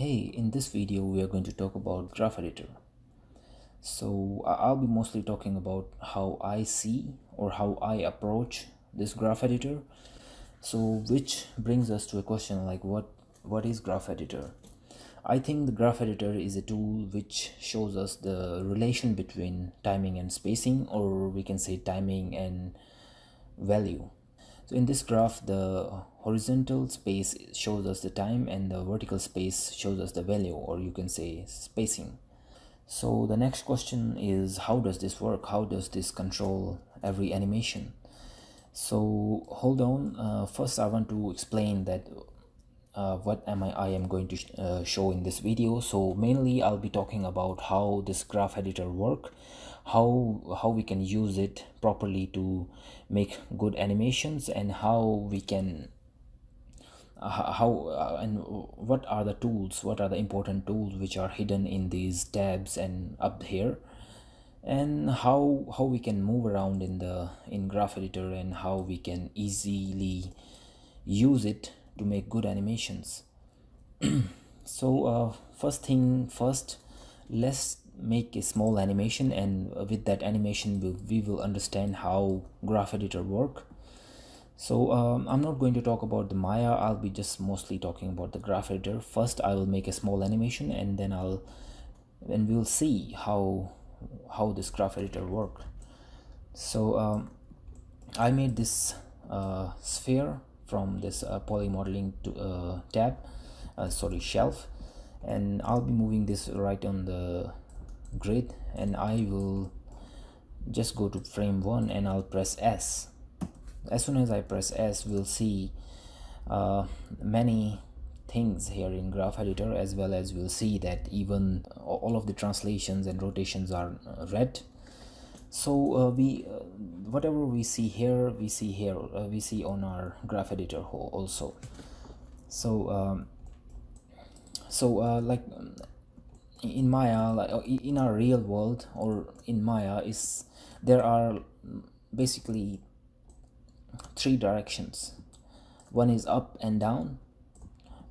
Hey, in this video we are going to talk about Graph Editor. So I'll be mostly talking about how I see or how I approach this Graph Editor. So which brings us to a question like what is Graph Editor? I think the Graph Editor is a tool which shows us the relation between timing and spacing, or we can say timing and value. So in this graph, the horizontal space shows us the time and the vertical space shows us the value, or you can say spacing. So the next question is, how does this work? How does this control every animation? So hold on, first I want to explain that what I am going to show in this video. So mainly I'll be talking about how this graph editor work, how we can use it properly to make good animations, and how we can and what are the tools, what are the important tools which are hidden in these tabs and up here, and how we can move around in graph editor, and how we can easily use it to make good animations. So first thing first, let's make a small animation, and with that animation we will understand how graph editor work. So I'm not going to talk about the Maya, I'll be just mostly talking about the graph editor. First I will make a small animation, and then we'll see how this graph editor work. So I made this sphere from this polymodeling tab, shelf, and I'll be moving this right on the grid, and I will just go to frame 1 and I'll press S. As soon as I press S, we'll see many things here in graph editor, as well as we'll see that even all of the translations and rotations are red. So whatever we see here, we see on our graph editor also. So like in Maya, in our real world or in Maya, there are basically three directions. One is up and down,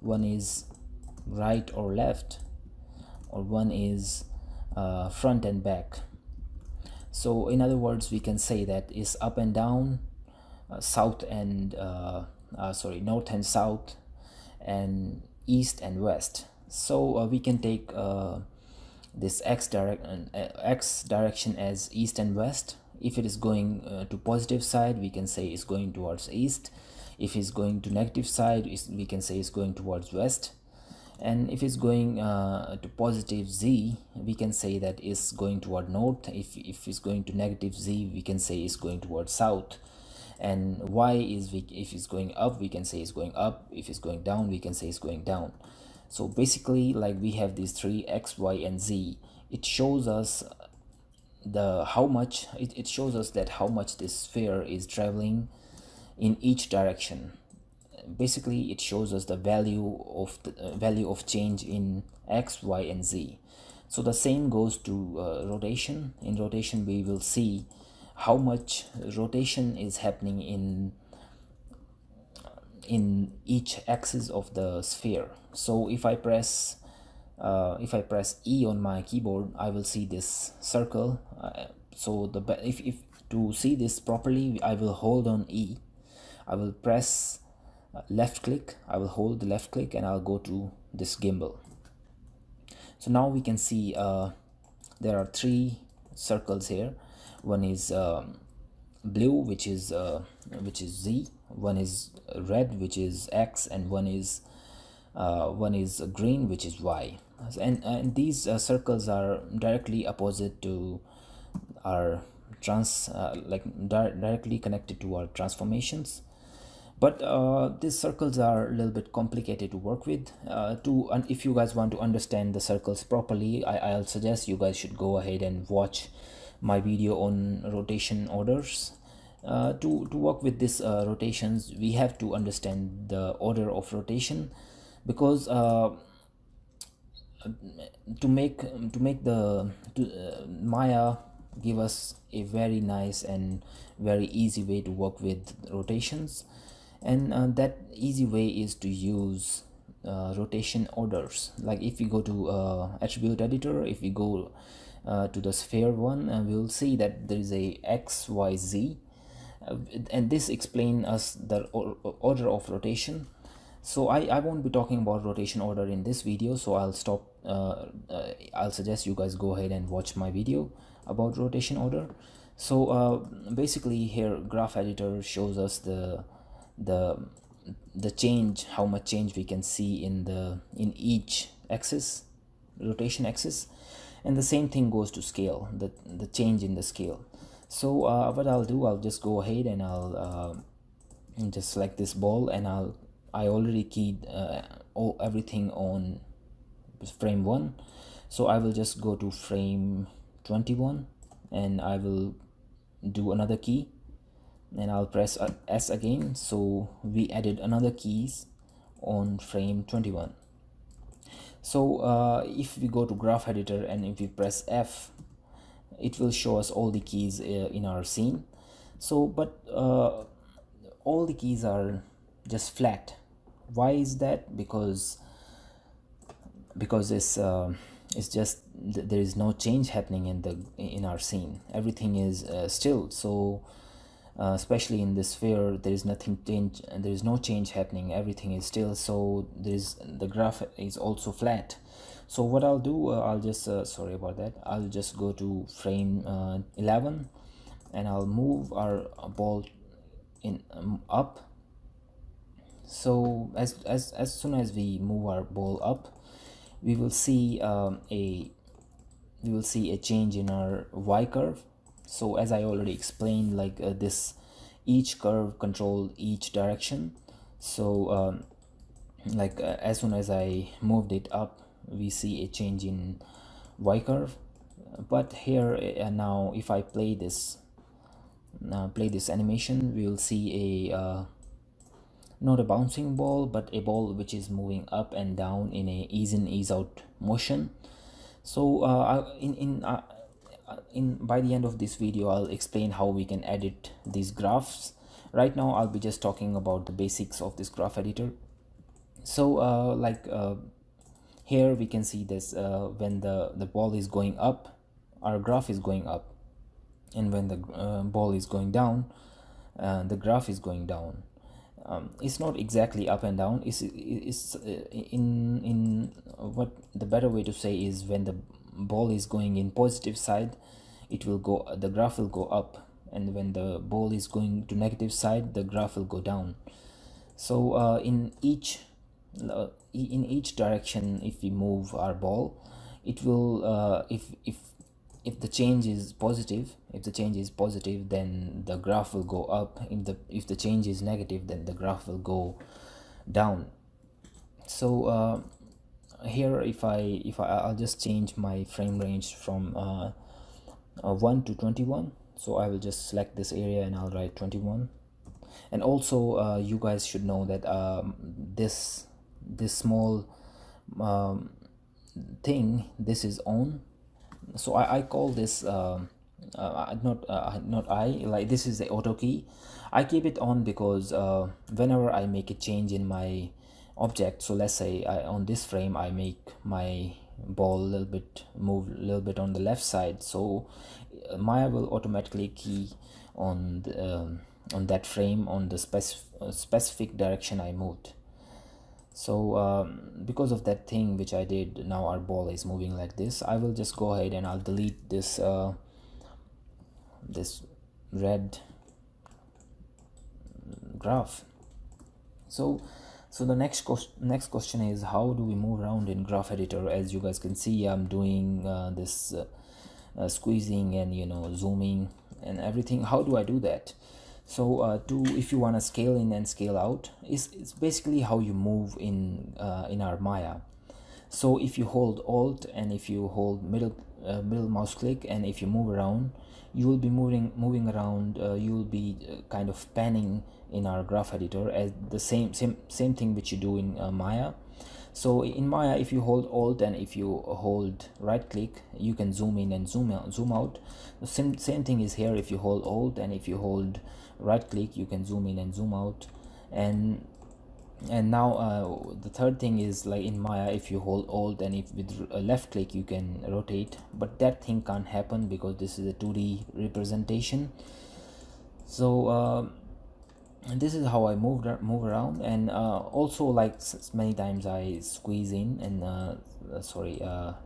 one is right or left, or one is front and back. So in other words, we can say that is up and down, south and north and south, and east and west. So we can take this x direction as east and west. If it is going to positive side, we can say it's going towards east. If it's going to negative side, we can say it's going towards west. And if it's going to positive z, we can say that it's going toward north. If it's going to negative z, we can say it's going towards south. And y is, if it's going up, we can say it's going up. If it's going down, we can say it's going down. So basically, like, we have these three, x, y, and z. It shows us it shows us that how much this sphere is traveling in each direction. Basically, it shows us the value of change in x, y, and z. So the same goes to rotation. In rotation, we will see how much rotation is happening in each axis of the sphere. So if I press E on my keyboard, I will see this circle. So if to see this properly, I will hold on E. I will press left click. I will hold the left click, and I'll go to this gimbal. So now we can see there are three circles here. One is blue, which is Z. One is red, which is X, and one is green, which is Y. And these circles are directly opposite to our directly connected to our transformations. But these circles are a little bit complicated to work with. If you guys want to understand the circles properly, I'll suggest you guys should go ahead and watch my video on rotation orders. To work with these rotations, we have to understand the order of rotation, because to make Maya give us a very nice and very easy way to work with rotations. And that easy way is to use rotation orders. Like if we go to attribute editor, if we go to the sphere one, we'll see that there is a x, y, z, and this explain us the order of rotation. So I won't be talking about rotation order in this video, so I'll stop. I'll suggest you guys go ahead and watch my video about rotation order. So basically here graph editor shows us the change, how much change we can see in each axis, rotation axis, and the same thing goes to scale, the change in the scale. So what I'll do, I'll just go ahead and I'll just select this ball, and I already keyed everything on frame 1, so I will just go to frame 21 and I will do another key, and I'll press S again, so we added another keys on frame 21. So if we go to graph editor and if we press F, it will show us all the keys in our scene. So but all the keys are just flat. Why is that? Because it's just there is no change happening in our scene. Everything is still. So especially in this sphere, there is nothing change, and there is no change happening. Everything is still. So the graph is also flat. So what I'll do, I'll just sorry about that, I'll just go to frame 11 and I'll move our ball in up. So as soon as we move our ball up, we will see a change in our y curve. So as I already explained, like this, each curve control each direction. So as soon as I moved it up, we see a change in y curve. But here now if I play this animation, we will see a not a bouncing ball, but a ball which is moving up and down in a ease in, ease out motion. So by the end of this video, I'll explain how we can edit these graphs. Right now I'll be just talking about the basics of this graph editor. So here we can see this, when the ball is going up, our graph is going up, and when the ball is going down, the graph is going down. It's not exactly up and down. It's in what the better way to say is, when the ball is going in positive side, the graph will go up, and when the ball is going to negative side, the graph will go down. So in each direction, if we move our ball, it will if the change is positive, then the graph will go up. If the change is negative, then the graph will go down. So here I'll just change my frame range from 1 to 21. So I will just select this area and I'll write 21. And also you guys should know that this small thing, this is on. So I call this this is the auto key. I keep it on because whenever I make a change in my object, so let's say on this frame I make my ball move a little bit on the left side, so Maya will automatically key on that frame on the specific direction I moved. So because of that thing which I did, now our ball is moving like this. I will just go ahead and I'll delete this this red graph. So the next question is, how do we move around in graph editor? As you guys can see, I'm doing this squeezing and zooming and everything. How do I do that? So if you want to scale in and scale out, it's basically how you move in our Maya. So if you hold Alt and if you hold middle mouse click, and if you move around, you will be moving around. You will be kind of panning in our graph editor as the same thing which you do in Maya. So in Maya, if you hold Alt and if you hold right click, you can zoom in and zoom out. The same thing is here. If you hold Alt and if you hold right click, you can zoom in and zoom out. And And now the third thing is, like in Maya, if you hold Alt and if with a left click you can rotate, but that thing can't happen because this is a 2D representation. So and this is how I move around. And also, like many times I squeeze in and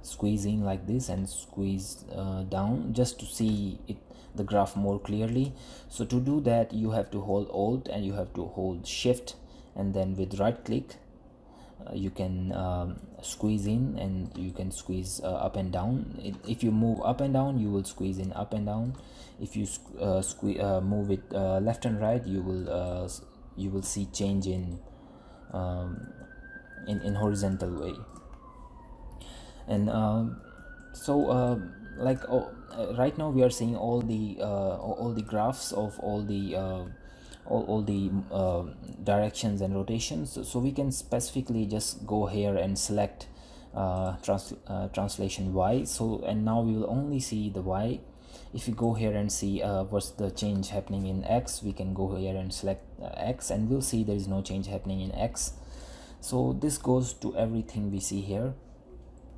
squeeze in like this and squeeze down just to see it, the graph more clearly. So to do that you have to hold Alt and you have to hold Shift, and then with right click you can squeeze in and you can squeeze up and down. If you move up and down, you will squeeze in up and down. If you move it left and right, you will see change um, in horizontal way. And like right now we are seeing all the graphs of all the directions and rotations. So we can specifically just go here and select translation Y. So, and now we will only see the Y. If you go here and see what's the change happening in X, we can go here and select X, and we'll see there is no change happening in X. So this goes to everything we see here.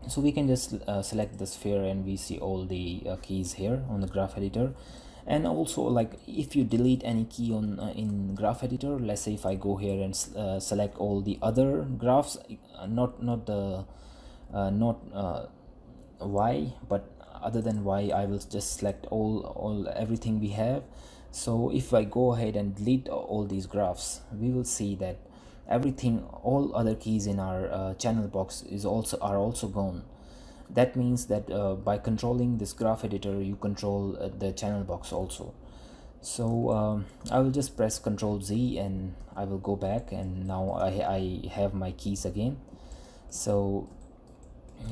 So we can just select the sphere and we see all the keys here on the graph editor. And also, like if you delete any key on in graph editor, let's say if I go here and select all the other graphs, not the not Y, but other than Y, I will just select all everything we have. So if I go ahead and delete all these graphs, we will see that everything, all other keys in our channel box are also gone. That means that by controlling this graph editor, you control the channel box also. So I will just press Ctrl Z and I will go back, and now I have my keys again. So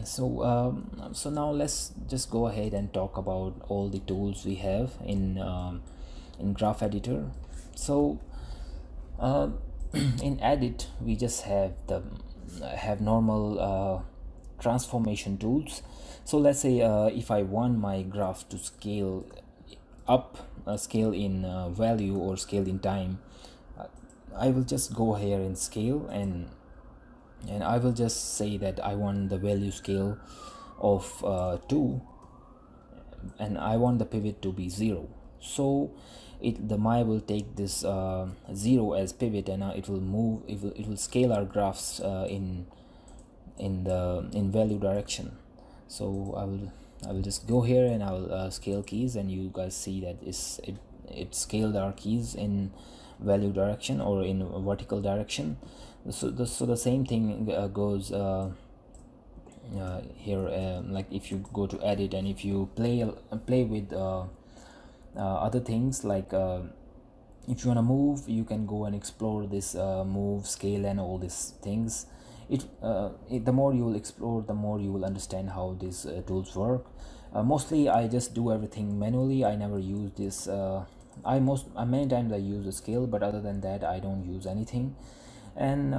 so now let's just go ahead and talk about all the tools we have in graph editor. So uh, in edit we just have normal transformation tools. So let's say if I want my graph to scale up, scale in value or scale in time, I will just go here in scale, and I will just say that I want the value scale of 2, and I want the pivot to be 0. So the Maya will take this 0 as pivot, and it will scale our graphs in value direction. So I will just go here and I will scale keys, and you guys see that it scaled our keys in value direction or in vertical direction. So the same thing goes here. Like if you go to edit and if you play with other things, like if you want to move, you can go and explore this move, scale, and all these things. The more you will explore, the more you will understand how these tools work. Mostly I just do everything manually. I never use this many times I use a scale, but other than that I don't use anything. And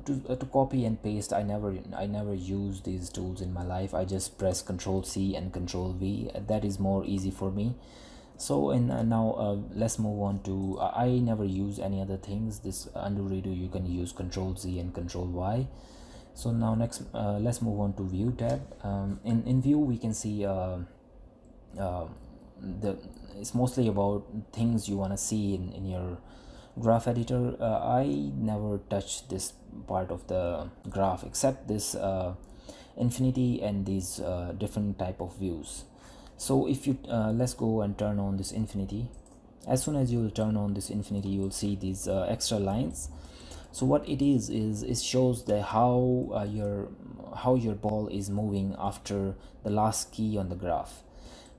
to copy and paste, I never use these tools in my life. I just press Ctrl C and Ctrl V. That is more easy for me. So, and now let's move on to I never use any other things. This undo redo, you can use Ctrl Z and Ctrl Y. So now next let's move on to view tab. In view we can see it's mostly about things you want to see in your graph editor. I never touch this part of the graph except this infinity and these different type of views. So if you let's go and turn on this infinity. As soon as you will turn on this infinity, you will see these extra lines. So what it is it shows the how your ball is moving after the last key on the graph.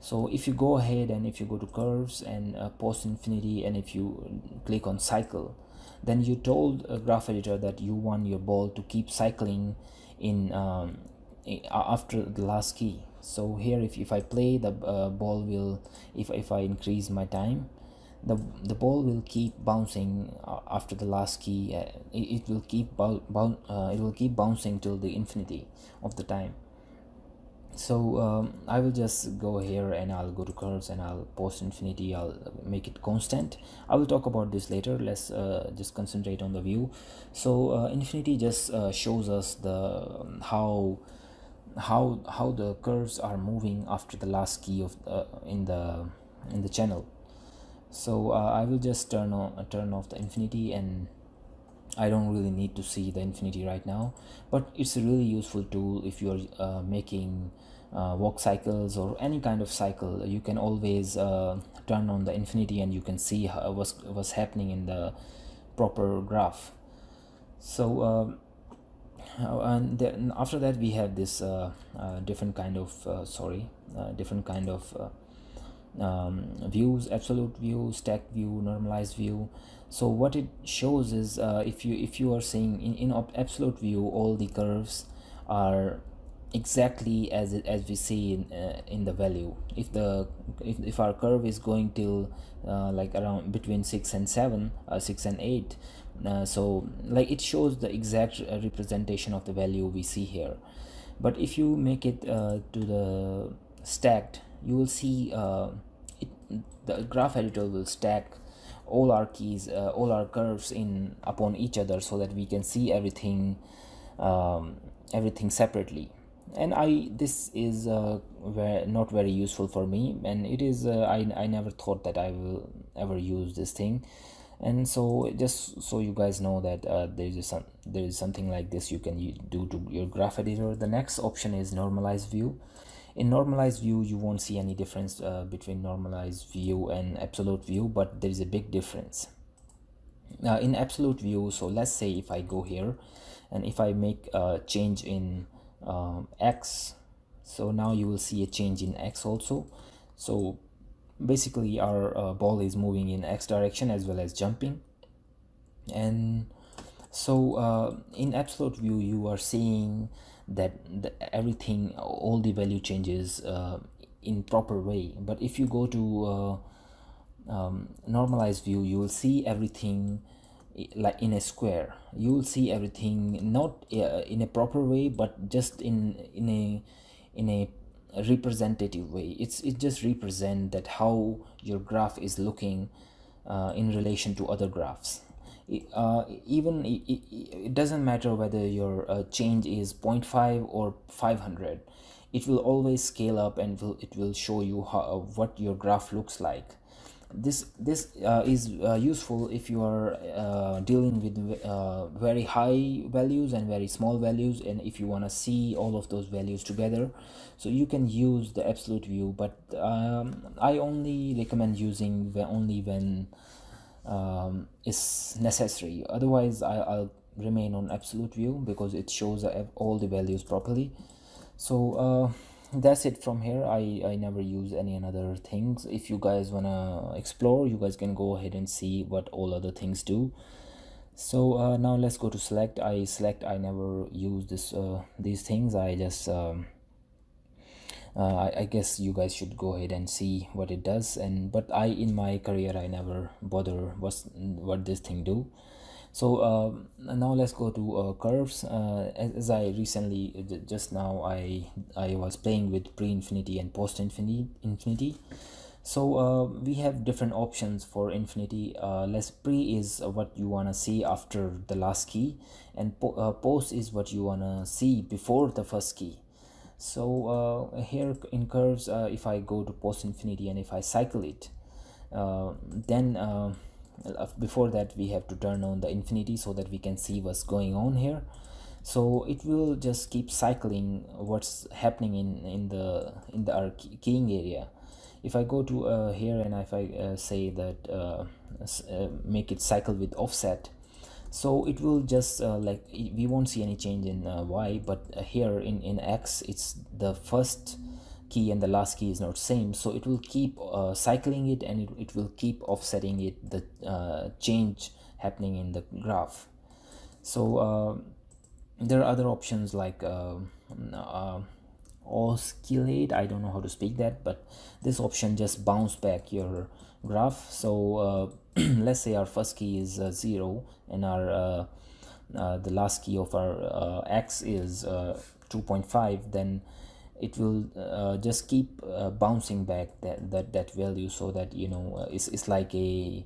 So if you go ahead and if you go to curves and post infinity, and if you click on cycle, then you told a graph editor that you want your ball to keep cycling in after the last key. So here if I play, the ball will, if I increase my time, the ball will keep bouncing after the last key. It will keep bouncing till the infinity of the time. So I will just go here and I'll go to curves and I'll post infinity. I'll make it constant. I will talk about this later. Let's just concentrate on the view. So infinity just shows us the how the curves are moving after the last key of in the channel. So I will just turn off the infinity, and I don't really need to see the infinity right now, but it's a really useful tool if you're making walk cycles or any kind of cycle. You can always turn on the infinity and you can see what's happening in the proper graph. So and then after that we have this different kind of different kind of views: absolute view, stacked view, normalized view. So what it shows is if you are saying in absolute view all the curves are exactly as we see in the value. If our curve is going till like around between 6 and 7, 6 and 8, so like it shows the exact representation of the value we see here. But if you make it to the stacked, you will see the graph editor will stack all our keys, all our curves in upon each other, so that we can see everything separately. And this is not very useful for me, and it is I never thought that I will ever use this thing. And so just so you guys know that there is something like this you can do to your graph editor. The next option is normalized view. In normalized view you won't see any difference between normalized view and absolute view, but there is a big difference. In absolute view, so let's say if I go here and if I make a change in x, so now you will see a change in x also. So basically our ball is moving in x direction as well as jumping. And so in absolute view you are seeing that everything, all the value changes in proper way. But if you go to normalized view, you will see everything like in a square. You will see everything not in a proper way, but just in a representative way. It just represent that how your graph is looking in relation to other graphs. It doesn't matter whether your change is 0.5 or 500. It will always scale up, and it will show you what your graph looks like. This is useful if you are dealing with very high values and very small values, and if you want to see all of those values together, so you can use the absolute view. But I only recommend using only when is necessary. Otherwise I'll remain on absolute view because it shows all the values properly. So that's it from here. I never use any other things. If you guys wanna explore, you guys can go ahead and see what all other things do. So now let's go to select. I never use these things. I just I guess you guys should go ahead and see what it does. And but in my career I never bother what this thing do. So now let's go to curves. As I recently just now I was playing with pre-infinity and post-infinity. So we have different options for infinity. Less pre is what you want to see after the last key, and post is what you want to see before the first key. So here in curves, if I go to post infinity and if I cycle it, then before that we have to turn on the infinity so that we can see what's going on here. So it will just keep cycling what's happening in our keying area. If I go to here and if I say that make it cycle with offset, so it will just we won't see any change in y, but here in x it's the first key and the last key is not same, so it will keep cycling it, and it will keep offsetting it, the change happening in the graph. So there are other options like oscillate. I don't know how to speak that, but this option just bounce back your graph. So let's say our first key is 0 and our the last key of our x is 2.5, then it will just keep bouncing back that value, so that it's like a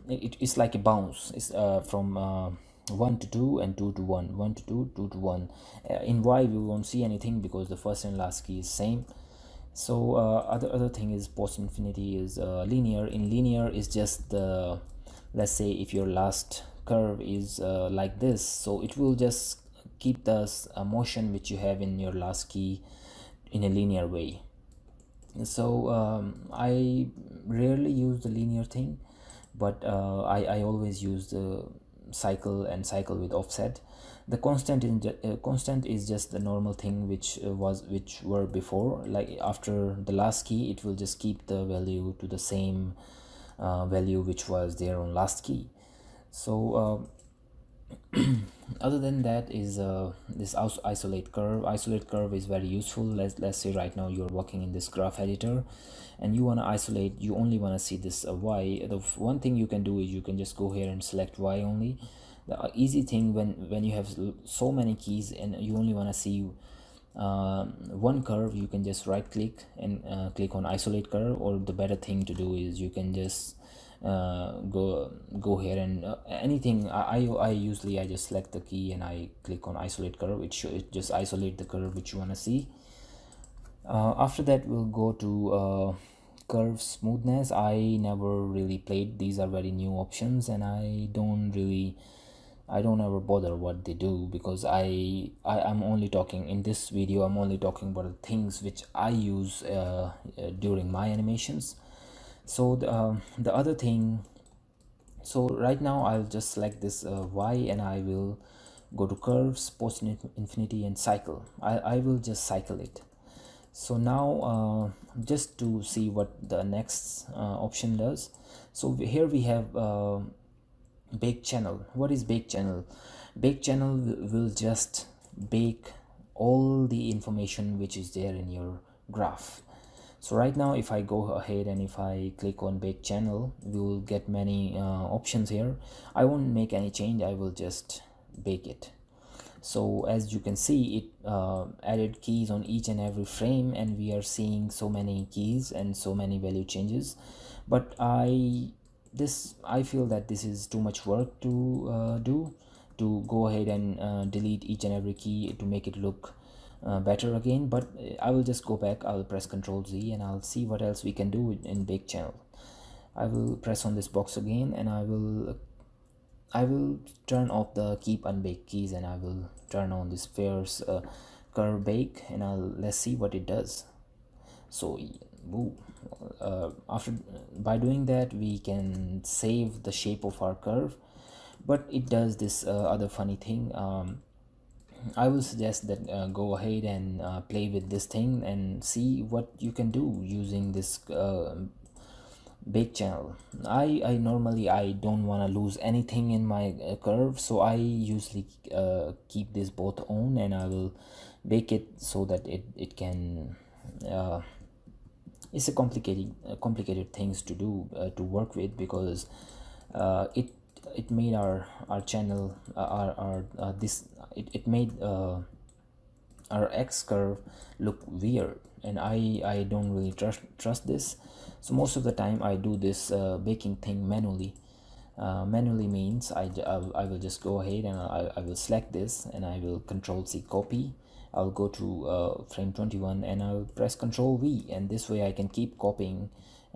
it's like a bounce. It's from 1 to 2 and 2 to 1, 1 to 2, 2 to 1. In Y we won't see anything because the first and last key is same. So other thing is post infinity is linear. In linear is just the, let's say if your last curve is like this, so it will just keep the motion which you have in your last key in a linear way. So I rarely use the linear thing, but I always use the cycle and cycle with offset. The constant is just the normal thing which were before. Like after the last key, it will just keep the value to the same value which was there on last key. So other than that is this isolate curve is very useful. Let's say right now you're working in this graph editor and you want to isolate, you only want to see this y. The one thing you can do is you can just go here and select y only. The easy thing when you have so many keys and you only want to see one curve, you can just right click and click on isolate curve. Or the better thing to do is you can just go here and anything. I usually I just select the key and I click on isolate curve. It just isolate the curve which you want to see. After that we'll go to curve smoothness. I never really played, these are very new options and I don't ever bother what they do, because I'm only talking in this video, I'm only talking about the things which I use during my animations. So the other thing, so right now I'll just select this y and I will go to curves, post infinity and cycle. I will just cycle it. So now just to see what the next option does. So here we have bake channel. What is bake channel? Bake channel will just bake all the information which is there in your graph. So right now if I go ahead and if I click on bake channel, we will get many options here. I won't make any change, I will just bake it. So as you can see, it added keys on each and every frame and we are seeing so many keys and so many value changes. But I feel that this is too much work to do, to go ahead and delete each and every key to make it look better again. But I will just go back, I'll press Ctrl Z and I'll see what else we can do in bake channel. I will press on this box again and I will turn off the keep unbaked keys and I will turn on this fairs curve bake and let's see what it does. So after by doing that we can save the shape of our curve, but it does this other funny thing. I will suggest that go ahead and play with this thing and see what you can do using this bake channel. I normally I don't want to lose anything in my curve, so I usually keep this both on and I will bake it so that it can it's a complicated things to do to work with, because it made our channel our this it made our X curve look weird, and I don't really trust this. So most of the time I do this baking thing manually. Manually means I will just go ahead and I will select this and I will Control C copy. I'll go to frame 21 and I'll press Control V, and this way I can keep copying.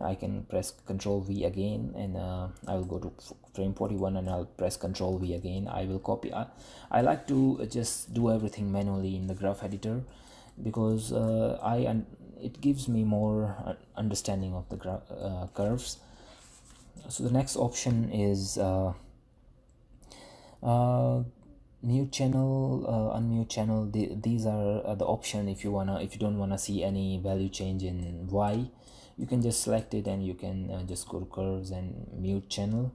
I can press Control V again and I will go to frame 41 and I'll press Control V again. I will copy. I like to just do everything manually in the graph editor, because it gives me more understanding of the curves. So the next option is mute channel, unmute channel. These are the option. If you don't wanna see any value change in Y, you can just select it and you can just go to curves and mute channel.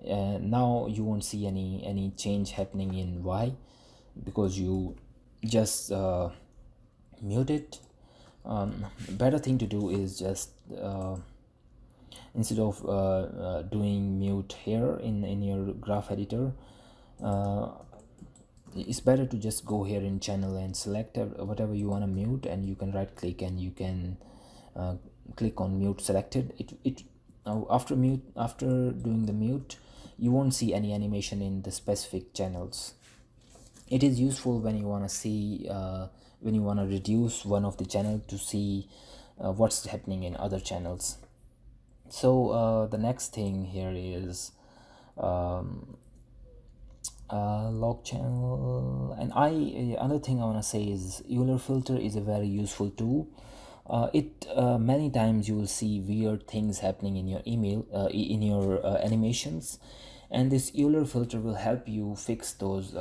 Now you won't see any change happening in Y because you just mute it. Better thing to do is just instead of doing mute here in your graph editor, it's better to just go here in channel and select whatever you want to mute, and you can right click and you can click on mute selected. It now after doing the mute, you won't see any animation in the specific channels. It is useful when you want to see when you want to reduce one of the channel to see what's happening in other channels. So the next thing here is log channel. And another thing I want to say is Euler filter is a very useful tool. It many times you will see weird things happening in your in your animations, and this Euler filter will help you fix those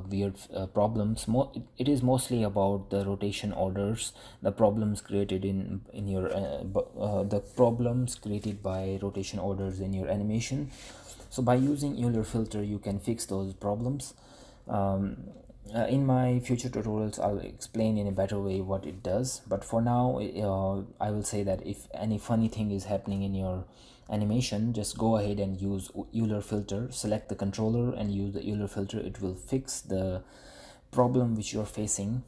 weird problems. It is mostly about the rotation orders, the problems created in your the problems created by rotation orders in your animation. So by using Euler filter, you can fix those problems. In my future tutorials, I'll explain in a better way what it does, but for now I will say that if any funny thing is happening in your animation, just go ahead and use Euler filter, select the controller and use the Euler filter. It will fix the problem which you're facing.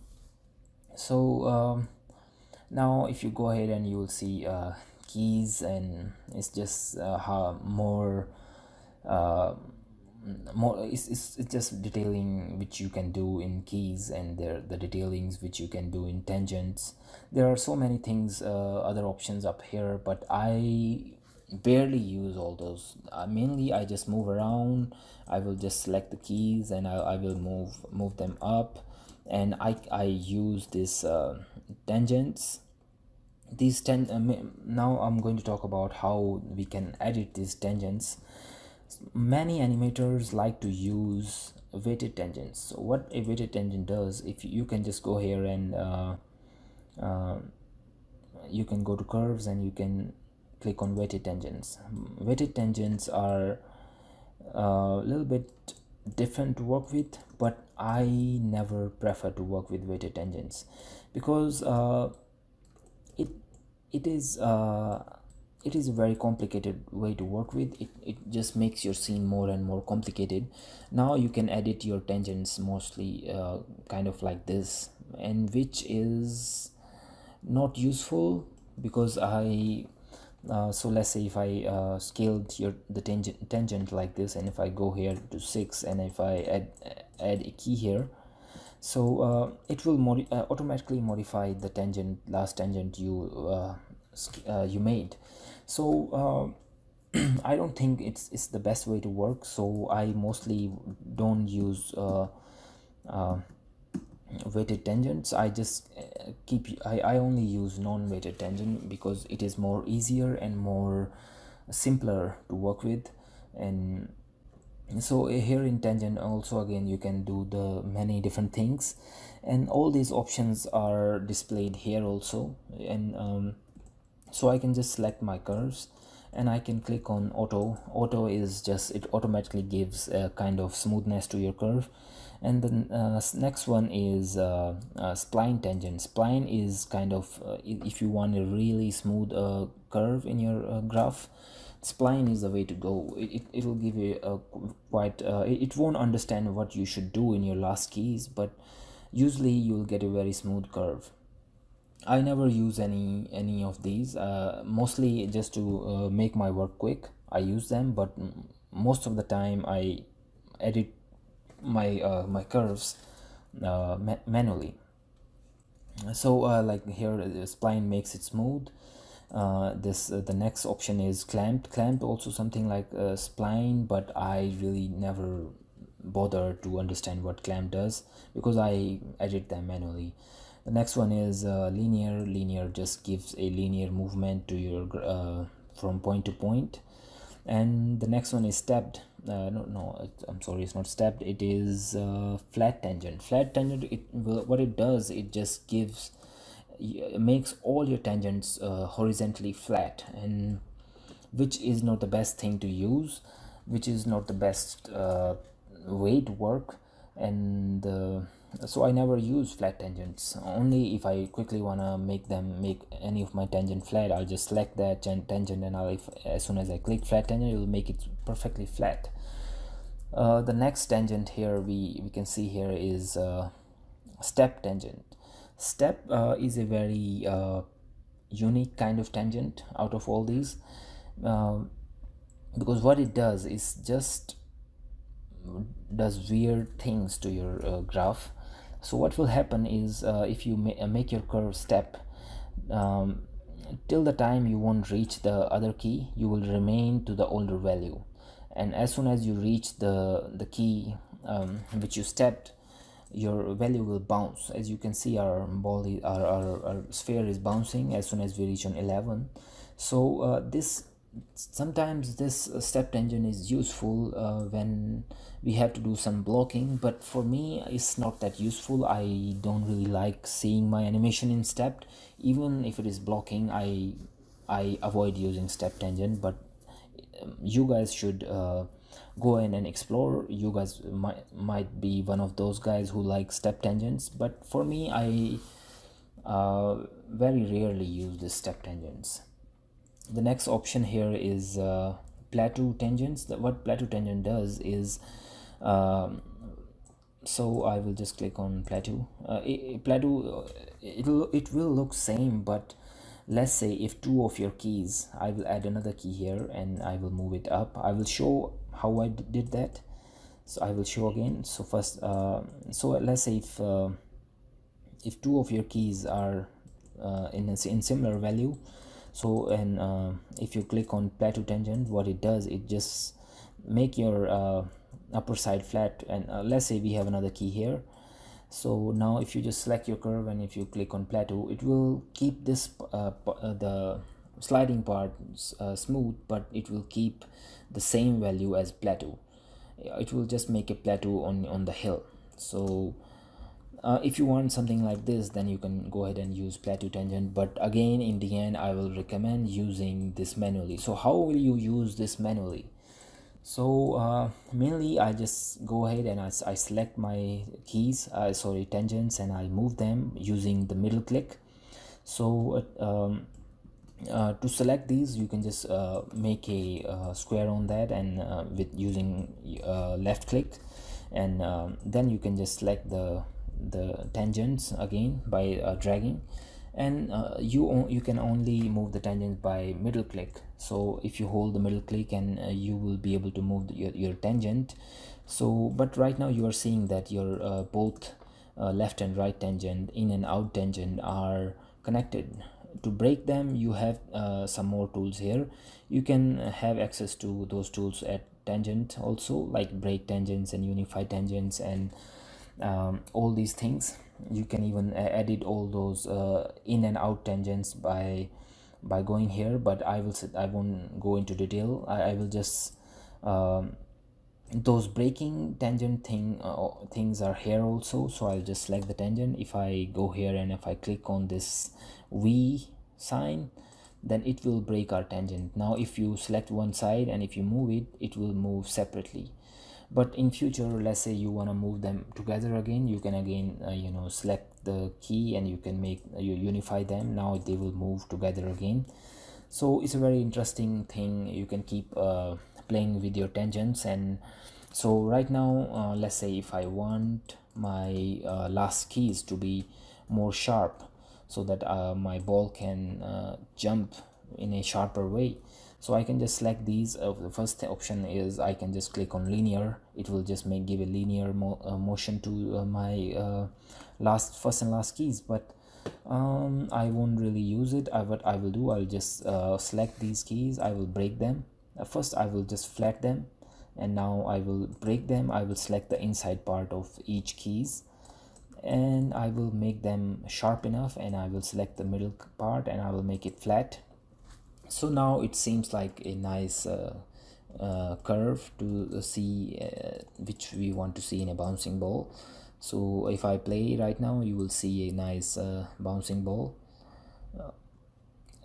So now if you go ahead and you will see keys, and it's just it's just detailing which you can do in keys, and the detailings which you can do in tangents. There are so many things, other options up here, but I barely use all those. Mainly I just move around. I will just select the keys and I will move them up, and I use this tangents. Now I'm going to talk about how we can edit these tangents. Many animators like to use weighted tangents. So what a weighted tangent does, if you can just go here and you can go to curves and you can click on weighted tangents. Weighted tangents are a little bit different to work with, but I never prefer to work with weighted tangents because it it is a very complicated way to work with. It just makes your scene more and more complicated. Now you can edit your tangents mostly kind of like this, and which is not useful because so let's say if I scaled the tangent like this, and if I go here to 6 and if I add a key here, so it will automatically modify the last tangent you made. So I don't think it's the best way to work, so I mostly don't use weighted tangents. I just I only use non-weighted tangent because it is more easier and more simpler to work with. And so here in tangent also, again, you can do the many different things, and all these options are displayed here also. And so I can just select my curves and I can click on auto is just, it automatically gives a kind of smoothness to your curve. And then next one is spline tangent. Spline is kind of if you want a really smooth curve in your graph, spline is the way to go. It will give you a quite it won't understand what you should do in your last keys, but usually you'll get a very smooth curve. I never use any of these, mostly just to make my work quick. I use them, but most of the time I edit my curves manually. So like here, spline makes it smooth. The next option is clamped also something like spline, but I really never bother to understand what clamp does because I edit them manually. The next one is linear just gives a linear movement to your from point to point. And the next one is stepped. I'm sorry, it's not stepped, it is flat tangent. What it does, it just makes all your tangents horizontally flat, and which is not the best thing to use, which is not the best way to work. And so I never use flat tangents. Only if I quickly want to make any of my tangent flat, I'll just select that tangent, and as soon as I click flat tangent, it will make it perfectly flat. The next tangent here we can see here is step tangent. Step is a very unique kind of tangent out of all these, because what it does is just does weird things to your graph. So what will happen is, if you make your curve step, um, till the time you won't reach the other key, you will remain to the older value, and as soon as you reach the key which you stepped, your value will bounce. As you can see, our ball our sphere is bouncing as soon as we reach on 11. So this sometimes this step tangent is useful when we have to do some blocking, but for me it's not that useful. I don't really like seeing my animation in stepped. Even if it is blocking, I avoid using step tangent, but you guys should go in and explore. You guys might be one of those guys who like step tangents, but for me, I very rarely use the step tangents. The next option here is plateau tangents. What plateau tangent does is, so I will just click on plateau. Plateau, it will look same, but let's say if two of your keys, I will add another key here and I will move it up. I will show how I did that. So I will show again. So first, so let's say if two of your keys are in similar value, so and if you click on plateau tangent, what it does, it just make your upper side flat. And let's say we have another key here. So now if you just select your curve and if you click on plateau, it will keep this the sliding part smooth, but it will keep the same value as plateau. It will just make a plateau on the hill. So if you want something like this, then you can go ahead and use plateau tangent, but again in the end I will recommend using this manually. So how will you use this manually? So mainly I just go ahead and I select my keys, sorry, tangents, and I move them using the middle click. So to select these, you can just make a square on that, and with using left click, and then you can just select the tangents again by dragging, and you can only move the tangents by middle click. So if you hold the middle click, and you will be able to move your tangent. So but right now you are seeing that your both left and right tangent, in and out tangent, are connected. To break them, you have some more tools here. You can have access to those tools at tangent also, like break tangents and unify tangents, and all these things. You can even edit all those in and out tangents by going here, but I won't go into detail. I will just those breaking tangent things are here also. So I'll just select the tangent. If I go here and if I click on this V sign, then it will break our tangent. Now if you select one side and if you move it, it will move separately. But in future, let's say you want to move them together again, you can again select the key and you can make you unify them. Now they will move together again. So it's a very interesting thing. You can keep playing with your tangents. And so right now, let's say if I want my last keys to be more sharp, so that my ball can jump in a sharper way, so I can just select these. The first option is I can just click on linear. It will just give a linear motion to my first and last keys, but I won't really use it. What I will do, I'll just select these keys. I will break them. First I will just flat them, and now I will break them. I will select the inside part of each keys, and I will make them sharp enough, and I will select the middle part and I will make it flat. So now it seems like a nice curve to see, which we want to see in a bouncing ball. So if I play right now, you will see a nice bouncing ball.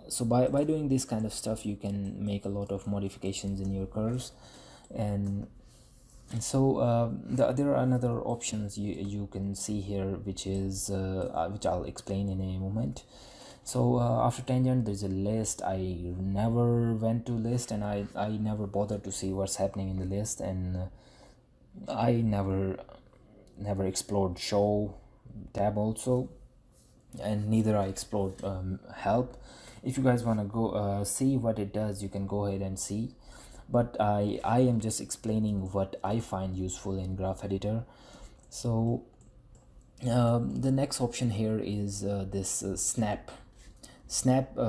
So by doing this kind of stuff, you can make a lot of modifications in your curves. And so there are another options you can see here, which is which I'll explain in a moment. So after tangent, there's a list. I never went to list, and I never bothered to see what's happening in the list. And I never explored show tab also, and neither I explored help. If you guys want to go see what it does, you can go ahead and see, but I am just explaining what I find useful in graph editor. So the next option here is this snap.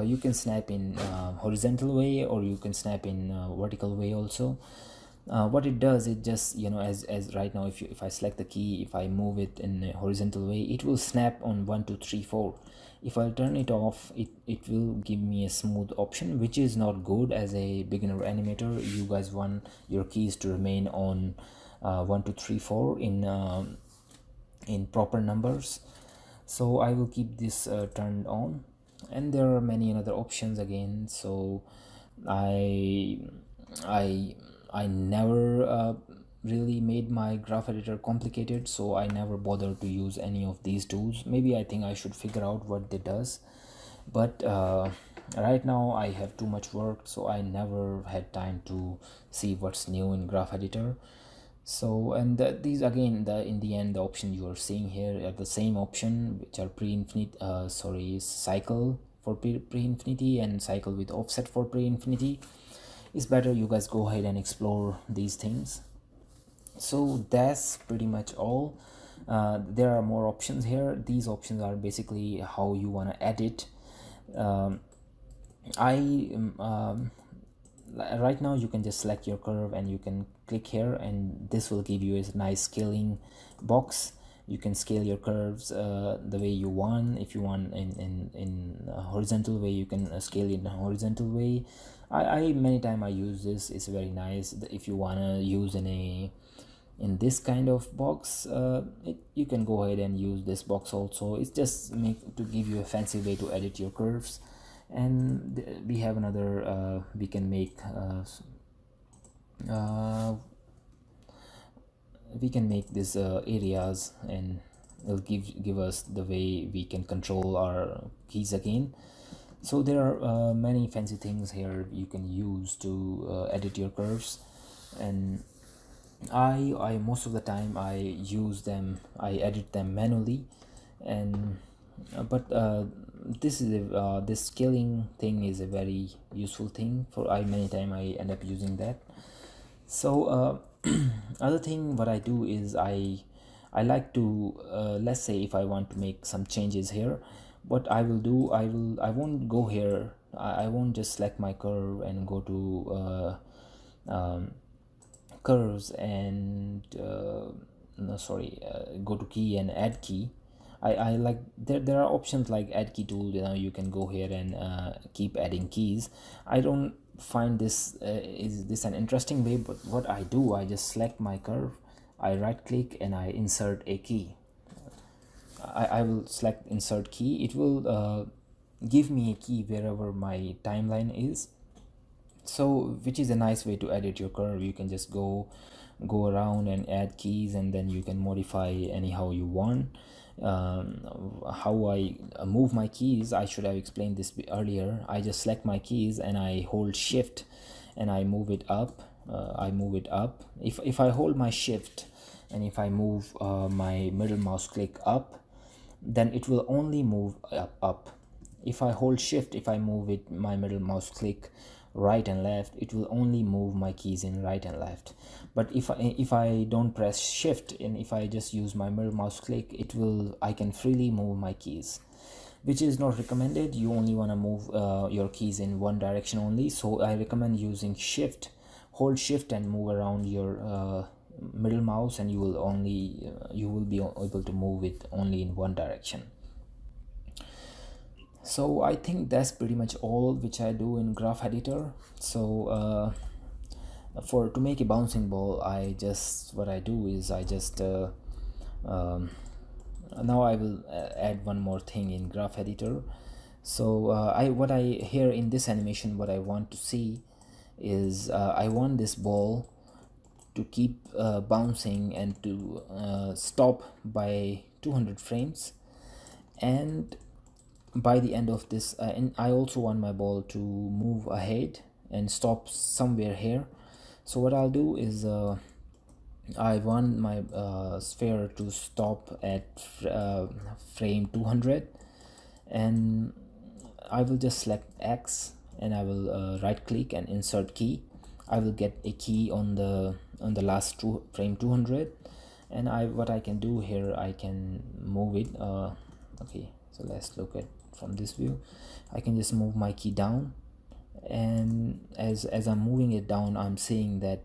You can snap in horizontal way, or you can snap in vertical way also. What it does, it just, as right now, if I select the key, if I move it in a horizontal way, it will snap on 1 2 3 4. If I turn it off, it will give me a smooth option, which is not good. As a beginner animator, you guys want your keys to remain on 1 2 3 4 in proper numbers. So I will keep this turned on, and there are many other options again. So i i I never really made my graph editor complicated, so I never bothered to use any of these tools. Maybe I think I should figure out what it does, but right now I have too much work, so I never had time to see what's new in graph editor. So, and these again, in the end, the option you are seeing here are the same option, which are pre-infinite cycle for pre-infinity, and cycle with offset for pre-infinity. It's better you guys go ahead and explore these things. So that's pretty much all. There are more options here. These options are basically how you want to edit. um, I Right now you can just select your curve and you can click here, and this will give you a nice scaling box. You can scale your curves the way you want. If you want in a horizontal way, you can scale it in a horizontal way. I many time I use this. It's very nice. If you want to use in this kind of box, you can go ahead and use this box also. It's just make to give you a fancy way to edit your curves. And we have another, we can make uh, this areas, and it'll give us the way we can control our keys again. So there are many fancy things here you can use to edit your curves. And I most of the time I use them, I edit them manually. And but this is this scaling thing is a very useful thing for I many time I end up using that. So other thing what I do is I like to let's say if I want to make some changes here, what I will do, I won't go here, I won't just select my curve and go to curves and no sorry go to key and add key. I like there are options like add key tool, you can go here and keep adding keys. I don't find this is this an interesting way, but what I do, I just select my curve, I right click and I insert a key. I will select insert key. It will give me a key wherever my timeline is. So which is a nice way to edit your curve. You can just go around and add keys, and then you can modify anyhow you want. How I move my keys, I should have explained this earlier. I just select my keys and I hold shift and I move it up. If I hold my shift and if I move my middle mouse click up, then it will only move up. If I hold shift, if I move it my middle mouse click right and left, it will only move my keys in right and left. But if I don't press shift and if I just use my middle mouse click, I can freely move my keys, which is not recommended. You only want to move your keys in one direction only. So I recommend using shift, hold shift and move around your middle mouse, and you will be able to move it only in one direction. So I think that's pretty much all which I do in graph editor. So for to make a bouncing ball, what I do is I just um, now I will add one more thing in graph editor. So what I here in this animation, what I want to see is I want this ball to keep bouncing and to stop by 200 frames, and by the end of this and I also want my ball to move ahead and stop somewhere here. So what I'll do is I want my sphere to stop at frame 200, and I will just select X, and I will right click and insert key. I will get a key on the last frame 200, and what I can do here, I can move it. Okay, so let's look at from this view. I can just move my key down, and as I'm moving it down, I'm seeing that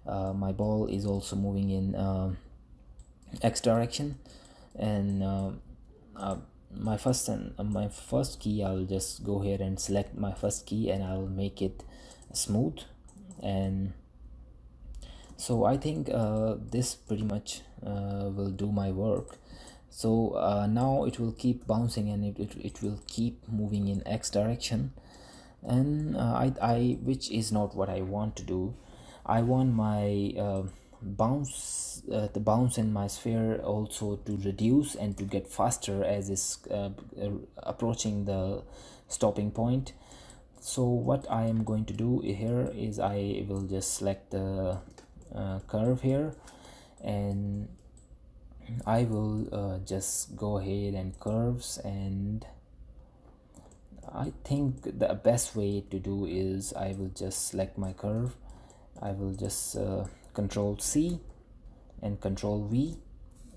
my ball is also moving in X direction. And uh, my first key, I'll just go here and select my first key, and I'll make it smooth. And so I think this pretty much will do my work. So now it will keep bouncing, and it will keep moving in X direction. And which is not what I want to do. I want my the bounce in my sphere also to reduce and to get faster as it's approaching the stopping point. So what I am going to do here is I will just select the curve here, and I will just go ahead and curves. And I think the best way to do is I will just select my curve. I will just control C and control V.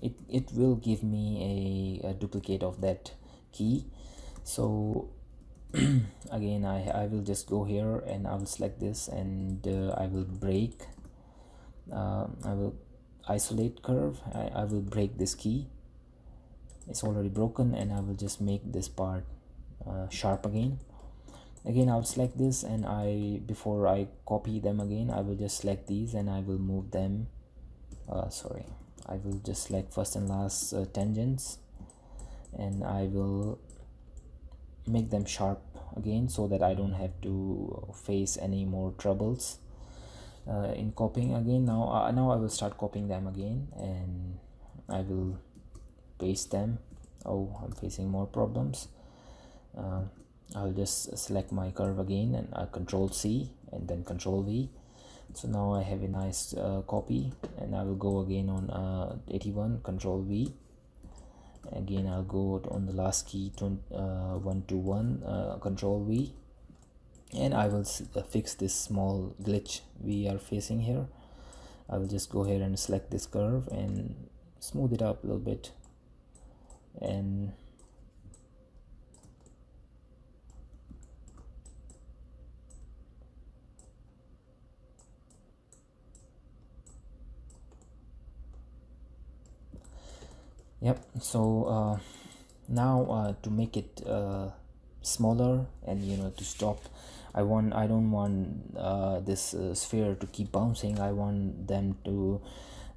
It will give me a duplicate of that key. So again, I will just go here, and I will select this, and I will break. I will isolate curve. I will break this key. It's already broken, and I will just make this part sharp again. I'll select this, and before I copy them again, I will just select these, and I will move them. Sorry, I will just select first and last tangents, and I will make them sharp again, so that I don't have to face any more troubles in copying again. Now I will start copying them again, and I will paste them. Oh, I'm facing more problems. I'll just select my curve again, and control C and then control V. So now I have a nice copy, and I will go again on 81, control V. Again, I'll go on the last key to 121, control V, and I will fix this small glitch we are facing here. I will just go ahead and select this curve and smooth it up a little bit. And yep, so now to make it smaller, and to stop, I don't want this sphere to keep bouncing. I want them to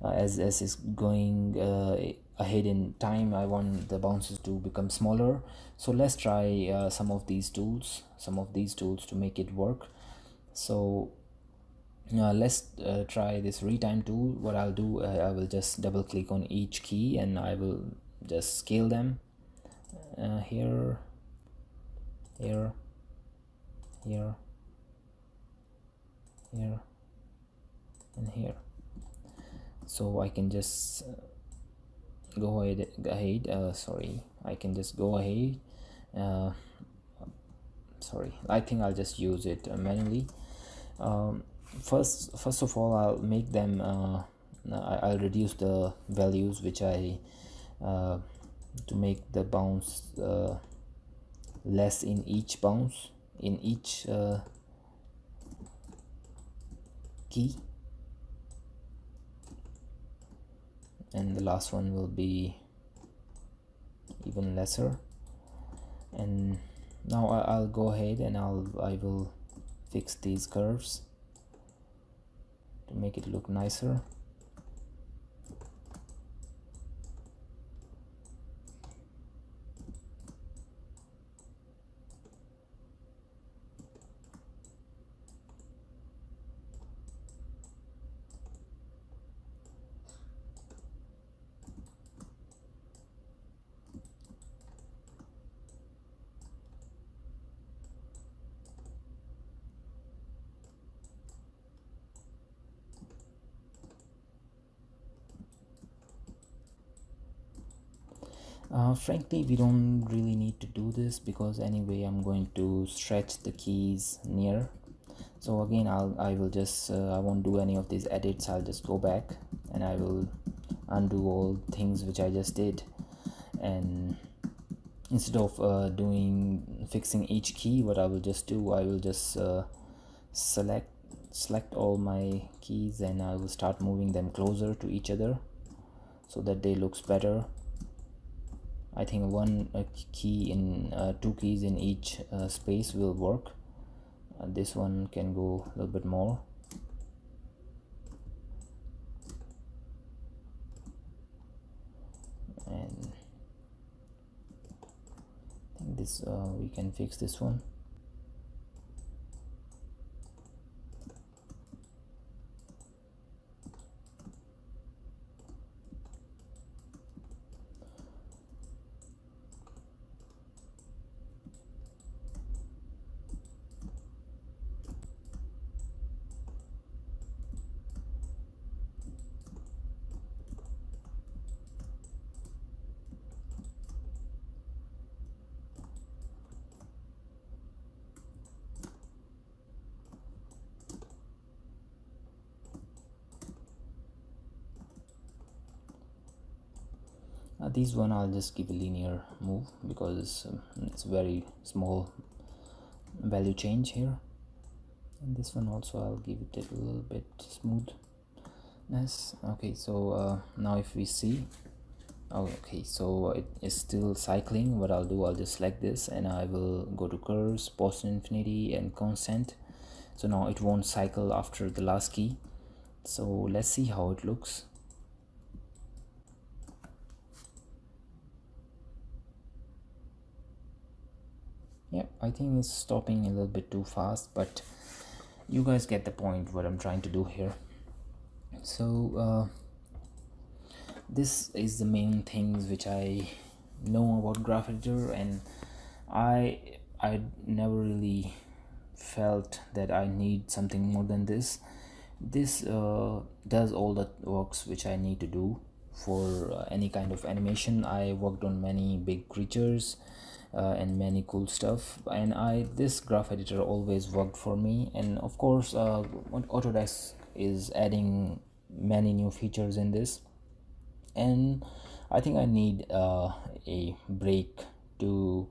as it's going ahead in time, I want the bounces to become smaller. So let's try some of these tools to make it work. So let's try this retime tool. What I'll do, I will just double click on each key, and I will just scale them here, here, here, here, and here. So I can just go ahead. Sorry, I can just go ahead. Sorry, I think I'll just use it manually. First of all, I'll make them I'll reduce the values which I to make the bounce less in each bounce, in each key, and the last one will be even lesser. And now I'll go ahead, and I will fix these curves to make it look nicer. Frankly, we don't really need to do this because anyway I'm going to stretch the keys near. So again, I will just I won't do any of these edits. I'll just go back and I will undo all things which I just did, and instead of doing fixing each key, what I will just do, I will just select all my keys and I will start moving them closer to each other so that they looks better. I think one key in two keys in each space will work. This one can go a little bit more. And I think this we can fix this one. These one I'll just give a linear move because it's very small value change here, and this one also I'll give it a little bit smoothness. Okay, so now if we see, oh, okay, so it is still cycling. What I'll do, I'll just select this and I will go to curves, post infinity and constant. So now it won't cycle after the last key. So let's see how it looks. Yep, I think it's stopping a little bit too fast, but you guys get the point what I'm trying to do here. So this is the main things which I know about Graph Editor, and I never really felt that I need something more than this. This does all the works which I need to do for any kind of animation. I worked on many big creatures and many cool stuff, and this graph editor always worked for me. And of course Autodesk is adding many new features in this, and I think I need a break to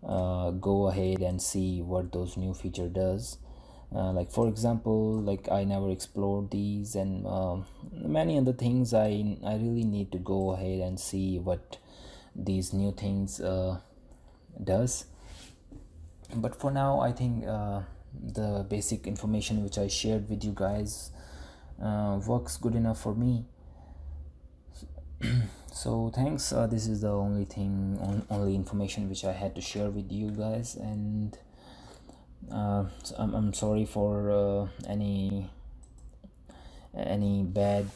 go ahead and see what those new feature does. Like for example, like I never explored these, and many other things. I really need to go ahead and see what these new things does. But for now I think the basic information which I shared with you guys works good enough for me. So thanks, this is the only information which I had to share with you guys, and so I'm sorry for any bad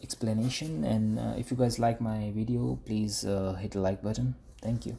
explanation. And if you guys like my video, please hit the like button. Thank you.